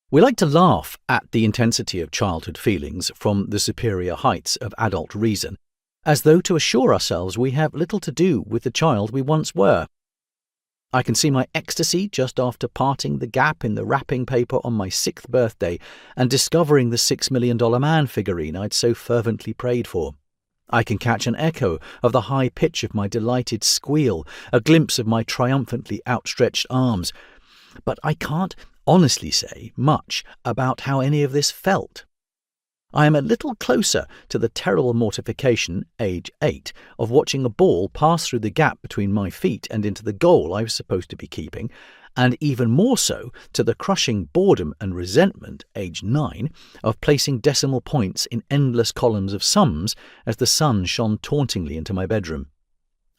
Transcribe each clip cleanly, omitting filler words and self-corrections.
We like to laugh at the intensity of childhood feelings from the superior heights of adult reason, as though to assure ourselves we have little to do with the child we once were. I can see my ecstasy just after parting the gap in the wrapping paper on my 6th birthday and discovering the $6 million man figurine I'd so fervently prayed for. I can catch an echo of the high pitch of my delighted squeal, a glimpse of my triumphantly outstretched arms, but I can't honestly say much about how any of this felt. I am a little closer to the terrible mortification, age 8, of watching a ball pass through the gap between my feet and into the goal I was supposed to be keeping, and even more so to the crushing boredom and resentment, age 9, of placing decimal points in endless columns of sums as the sun shone tauntingly into my bedroom.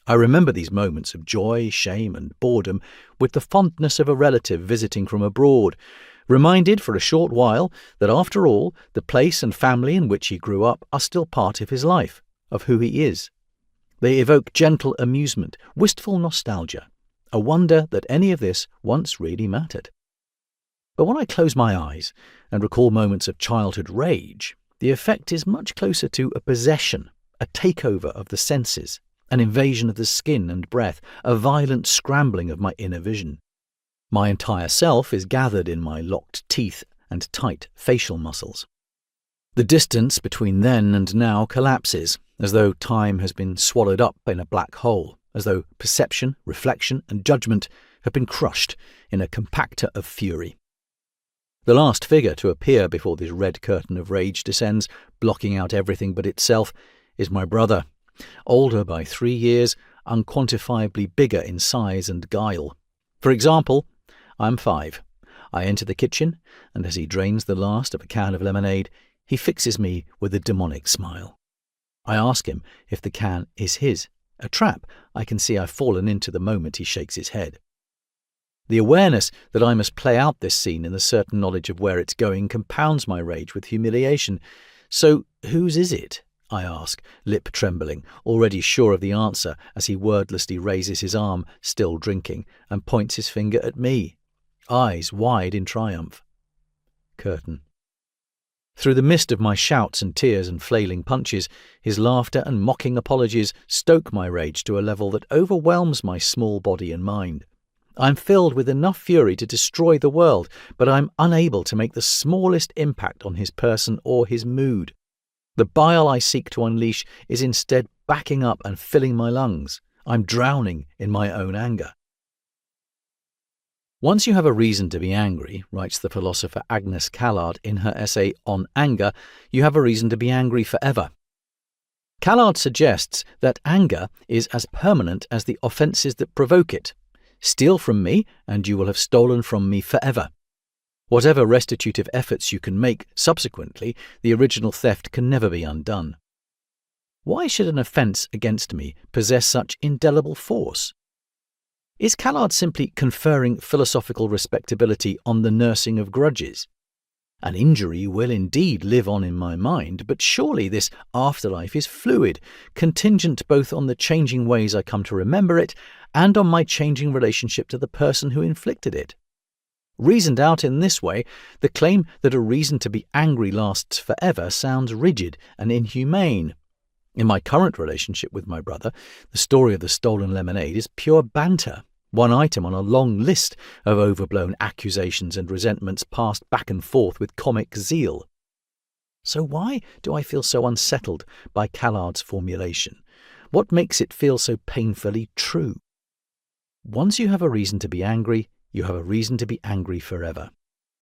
I remember these moments of joy, shame, and boredom with the fondness of a relative visiting from abroad, reminded for a short while that after all, the place and family in which he grew up are still part of his life, of who he is. They evoke gentle amusement, wistful nostalgia, a wonder that any of this once really mattered. But when I close my eyes and recall moments of childhood rage, the effect is much closer to a possession, a takeover of the senses, an invasion of the skin and breath, a violent scrambling of my inner vision. My entire self is gathered in my locked teeth and tight facial muscles. The distance between then and now collapses, as though time has been swallowed up in a black hole, as though perception, reflection, and judgment have been crushed in a compactor of fury. The last figure to appear before this red curtain of rage descends, blocking out everything but itself, is my brother, older by 3 years, unquantifiably bigger in size and guile. For example, I'm 5. I enter the kitchen, and as he drains the last of a can of lemonade, he fixes me with a demonic smile. I ask him if the can is his, a trap I can see I've fallen into the moment he shakes his head. The awareness that I must play out this scene in the certain knowledge of where it's going compounds my rage with humiliation. So whose is it? I ask, lip trembling, already sure of the answer as he wordlessly raises his arm, still drinking, and points his finger at me, eyes wide in triumph. Curtain. Through the mist of my shouts and tears and flailing punches, his laughter and mocking apologies stoke my rage to a level that overwhelms my small body and mind. I'm filled with enough fury to destroy the world, but I'm unable to make the smallest impact on his person or his mood. The bile I seek to unleash is instead backing up and filling my lungs. I'm drowning in my own anger. Once you have a reason to be angry, writes the philosopher Agnes Callard in her essay On Anger, you have a reason to be angry forever. Callard suggests that anger is as permanent as the offences that provoke it. Steal from me, and you will have stolen from me forever. Whatever restitutive efforts you can make subsequently, the original theft can never be undone. Why should an offence against me possess such indelible force? Is Callard simply conferring philosophical respectability on the nursing of grudges? An injury will indeed live on in my mind, but surely this afterlife is fluid, contingent both on the changing ways I come to remember it and on my changing relationship to the person who inflicted it. Reasoned out in this way, the claim that a reason to be angry lasts forever sounds rigid and inhumane. In my current relationship with my brother, the story of the stolen lemonade is pure banter, one item on a long list of overblown accusations and resentments passed back and forth with comic zeal. So why do I feel so unsettled by Callard's formulation? What makes it feel so painfully true? Once you have a reason to be angry, you have a reason to be angry forever.